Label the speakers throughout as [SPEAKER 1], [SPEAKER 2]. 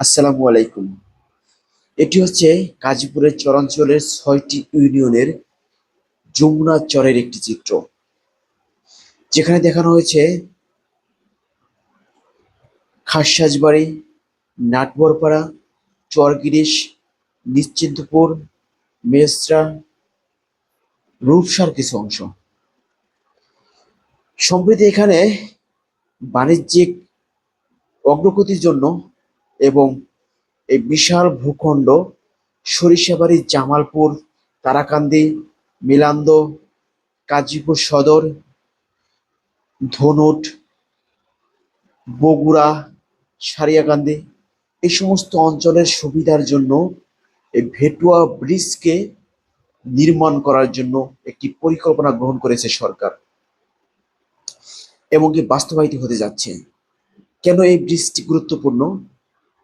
[SPEAKER 1] আসসালামু আলাইকুম। এটি হচ্ছে গাজীপুরের চরাঞ্চলের ৬টি ইউনিয়নের যমুনা চরের একটি চিত্র, যেখানে দেখানো হয়েছে খাসসাজবাড়ি, নাটবরপাড়া, চরগিরিশ, নিশ্চিন্তপুর, মেসরা, রূপসার কিছু অংশ। সম্প্রতি এখানে বাণিজ্যিক অগ্রগতির জন্য এবং এই বিশাল ভূখণ্ড সরিষাবাড়ি, জামালপুর, তারাকান্দি, মিলান্দ, গাজীপুর সদর, ধনুট, বগুড়া, সারিয়াকান্দি এই সমস্ত অঞ্চলের সুবিধার জন্য এই ভেটুয়া ব্রিজকে নির্মাণ করার জন্য একটি পরিকল্পনা গ্রহণ করেছে সরকার এবং কি বাস্তবায়িত হতে যাচ্ছে। কেন এই ব্রিজটি গুরুত্বপূর্ণ,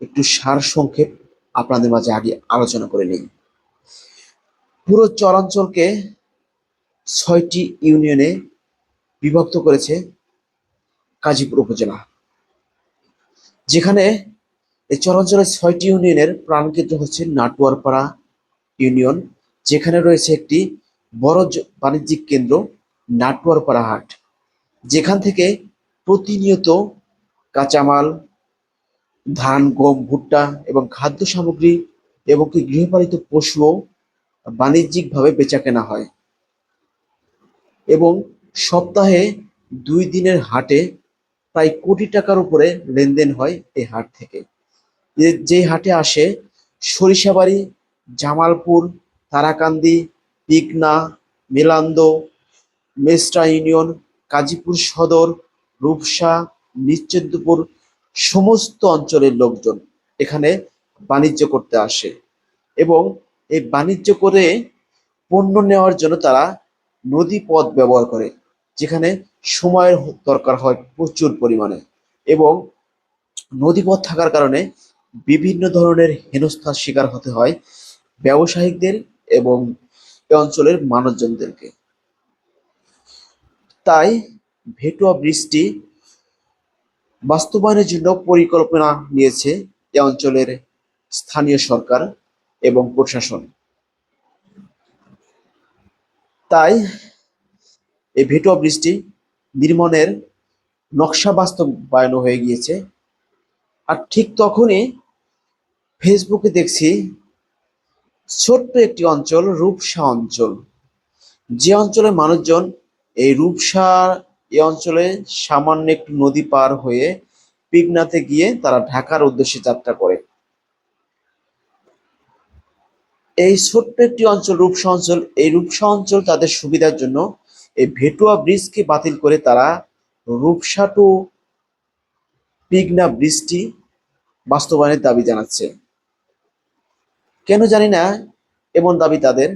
[SPEAKER 1] একটু সারসংক্ষেপ আপনাদের মাঝে আগে আলোচনা করে নেই। পুরো চরাঞ্চলকে ৬টি ইউনিয়নে বিভক্ত করেছে গাজীপুর উপজেলা, যেখানে এই চরাঞ্চলের ৬টি ইউনিয়নের প্রাণকেন্দ্র হচ্ছে নাটুয়ারপাড়া ইউনিয়ন, যেখানে রয়েছে একটি বড় বাণিজ্যিক কেন্দ্র নাটুয়ারপাড়া হাট, যেখান থেকে প্রতিনিয়ত কাঁচামাল, ধান, গম, ভুট্টা এবং খাদ্য সামগ্রী এবং কি গৃহপালিত পশুও বাণিজ্যিকভাবে বেচাকেনা হয়। এবং সপ্তাহে ২ দিনের হাটে প্রায় কোটি টাকার উপরে লেনদেন হয় এই হাট থেকে। যে হাটে আসে সরিষাবাড়ি, জামালপুর, তারাকান্দি, পিকনা, মেলান্দ, মেসরা ইউনিয়ন, গাজীপুর সদর, রূপসা, নিশ্চিন্তপুর সমস্ত অঞ্চলের লোকজন এখানে বাণিজ্য করতে আসে এবং এই বাণিজ্য করে পণ্য নেওয়ার জন্য তারা নদী পথ ব্যবহার করে, যেখানে সময়ের দরকার হয় প্রচুর পরিমাণে এবং নদীপথ থাকার কারণে বিভিন্ন ধরনের হেনস্থার শিকার হতে হয় ব্যবসায়িকদের এবং এ অঞ্চলের মানুষজনদেরকে। তাই ভেটুয়া ব্রিজটি বাস্তবায়নের জন্য পরিকল্পনা নিয়েছে এ অঞ্চলের স্থানীয় সরকার এবং প্রশাসন। তাই এই ভেটুয়া ব্রিজটি নির্মাণের নকশা বাস্তবায়ন হয়ে গিয়েছে। আর ঠিক তখনই ফেসবুকে দেখছি ছোট্ট একটি অঞ্চল, রূপসা অঞ্চল, যে অঞ্চলের মানুষজন এই রূপসা এই অঞ্চলে সামান্য একটু নদী পার হয়ে পিগনাতে গিয়ে তারা ঢাকার উদ্দেশ্যে যাত্রা করে। এই ছোট্ট একটি অঞ্চল রূপসা অঞ্চল, এই রূপসা অঞ্চল তাদের সুবিধার জন্য এই ভেটুয়া ব্রিজকে বাতিল করে তারা রূপসা টু পিগনা ব্রিজটি বাস্তবায়নের দাবি জানাচ্ছে। কেন জানি না এমন দাবি তাদের।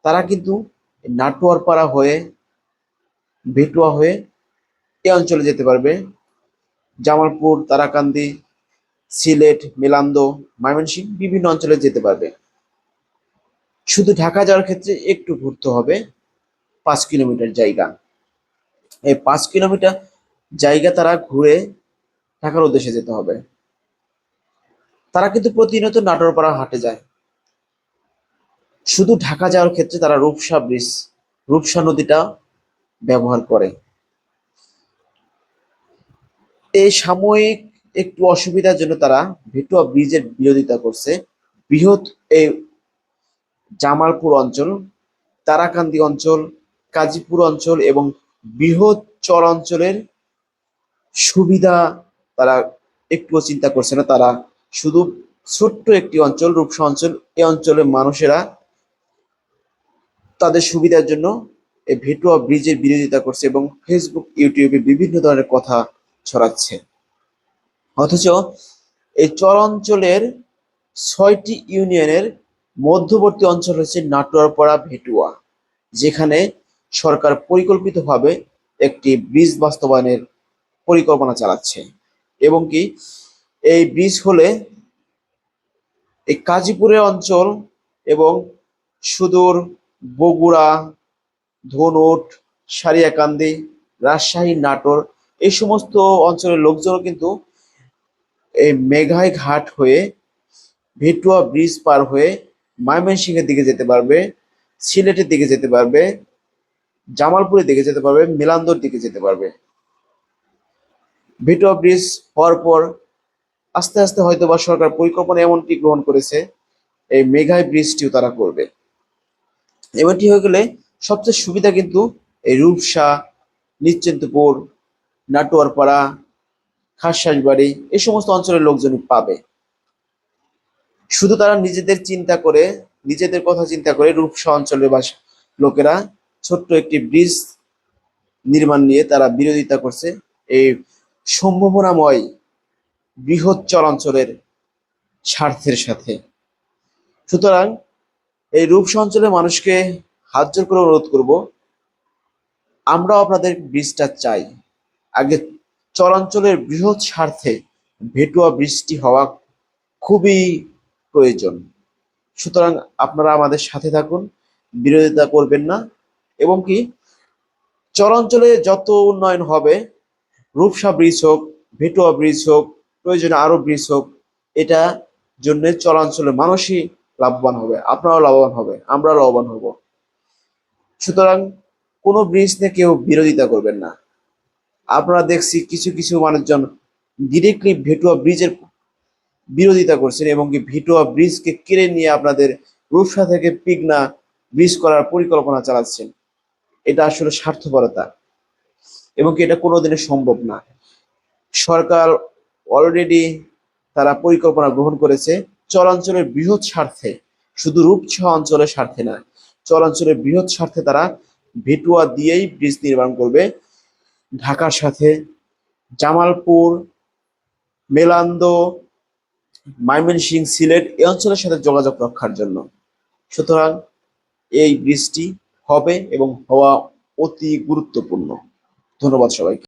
[SPEAKER 1] তারা কিন্তু নাটোয়ারপাড়া হয়ে, ভেটুয়া হয়ে এ অঞ্চলে যেতে পারবে, জামালপুর, তারাকান্দি, সিলেট, মেলান্দ, ময়মনসিংহ বিভিন্ন অঞ্চলে যেতে পারবে। শুধু ঢাকা যাওয়ার ক্ষেত্রে একটু ঘুরতে হবে ৫ কিলোমিটার জায়গা। এই ৫ কিলোমিটার জায়গা তারা ঘুরে ঢাকার উদ্দেশ্যে যেতে হবে। তারা কিন্তু প্রতিনিয়ত নাটোরপাড়া হাটে যায়। শুধু ঢাকা যাওয়ার ক্ষেত্রে তারা রূপসা ব্রিজ, রূপসা নদীটা ব্যবহার করে। এই সাময়িক একটু অসুবিধার জন্য তারা ভেটুয়া ব্রিজের বিরোধিতা করছে। বৃহৎ এই জামালপুর অঞ্চল, তারাকান্দি অঞ্চল, গাজীপুর অঞ্চল এবং বৃহৎ চর অঞ্চলের সুবিধা তারা একটুও চিন্তা করছে না। তারা শুধু ছোট্ট একটি অঞ্চল, রূপসা অঞ্চল, এই অঞ্চলের মানুষেরা তাদের সুবিধার জন্য এই ভেটুয়া ব্রিজের বিরোধিতা করছে এবং ফেসবুক, ইউটিউবে বিভিন্ন ধরনের কথা ছড়াচ্ছে। অথচ এই চর অঞ্চলের ৬টি ইউনিয়নের মধ্যবর্তী অঞ্চল হচ্ছে নাটোয়ারপাড়া, ভেটুয়া, যেখানে সরকার পরিকল্পিতভাবে একটি ব্রিজ বাস্তবায়নের পরিকল্পনা চালাচ্ছে এবং কি এই ব্রিজ হলে এই গাজীপুরের অঞ্চল এবং সুদূর বগুড়া, ধনুট, সারিয়াকান্দি, রাজশাহী, নাটোর এই সমস্ত অঞ্চলের লোকজনও কিন্তু এই মেঘাই ঘাট হয়ে ভেটুয়া ব্রিজ পার হয়ে ময়মনসিংহের দিকে যেতে পারবে, সিলেটের দিকে যেতে পারবে, জামালপুরের দিকে যেতে পারবে, মেলান্দর দিকে যেতে পারবে। ভেটুয়া ব্রিজ হওয়ার পর আস্তে আস্তে হয়তো বা সরকার পরিকল্পনা এমনটি গ্রহণ করেছে, এই মেঘাই ব্রিজটিও তারা করবে। এমনটি হয়ে গেলে সবচেয়ে সুবিধা কিন্তু এই রূপসা, নিশ্চিন্তপুর, নাটোয়ারপাড়া, খাসবাড়ি এই সমস্ত অঞ্চলের লোকজনই পাবে। শুধু তারা নিজেদের কথা চিন্তা করে রূপসা অঞ্চলের লোকেরা ছোট্ট একটি ব্রিজ নির্মাণ নিয়ে তারা বিরোধিতা করছে এই সম্ভাবনাময় বৃহৎ চরাঞ্চলের স্বার্থের সাথে। সুতরাং এই রূপসা অঞ্চলের মানুষকে হাত জোর করে অনুরোধ করব, আমরাও আপনাদের ব্রিজটা চাই। আগে চরাঞ্চলের বৃহৎ স্বার্থে ভেটুয়া ব্রিজটি হওয়া খুবই প্রয়োজন। সুতরাং আপনারা আমাদের সাথে থাকুন, বিরোধিতা করবেন না, এবং কি চরাঞ্চলে যত উন্নয়ন হবে, রূপসা ব্রিজ হোক, ভেটুয়া ব্রিজ হোক, প্রয়োজনে আরো ব্রিজ হোক, এটা জন্য চরাঞ্চলের মানুষই লাভবান হবে, আপনারাও লাভবান হবে, আমরা লাভবান হব। সুতরাং কোনো ব্রিজ নিয়ে কেউ বিরোধিতা করবেন না। আপনারা দেখছি কিছু কিছু মানুষজন ডিরেক্টলি ভেটুয়া ব্রিজের বিরোধিতা করছেন এবং কি ভেটুয়া ব্রিজকে কেড়ে নিয়ে আপনাদের রূপসা থেকে পিগনা ব্রিজ করার পরিকল্পনা চালাচ্ছেন। এটা আসলে স্বার্থপরতা এবং কি এটা কোনোদিনই সম্ভব না। সরকার অলরেডি তারা পরিকল্পনা গ্রহণ করেছে চরাঞ্চলের বৃহৎ স্বার্থে, শুধু রূপসা অঞ্চলের স্বার্থে না, চরাঞ্চলের বৃহৎ স্বার্থে তারা ভেটুয়া দিয়েই ব্রিজ নির্মাণ করবে ঢাকার সাথে, জামালপুর, মেলান্দ, ময়মনসিংহ, সিলেট এই অঞ্চলের সাথে যোগাযোগ রক্ষার জন্য। সুতরাং এই ব্রিজটি হবে এবং হওয়া অতি গুরুত্বপূর্ণ। ধন্যবাদ সবাইকে।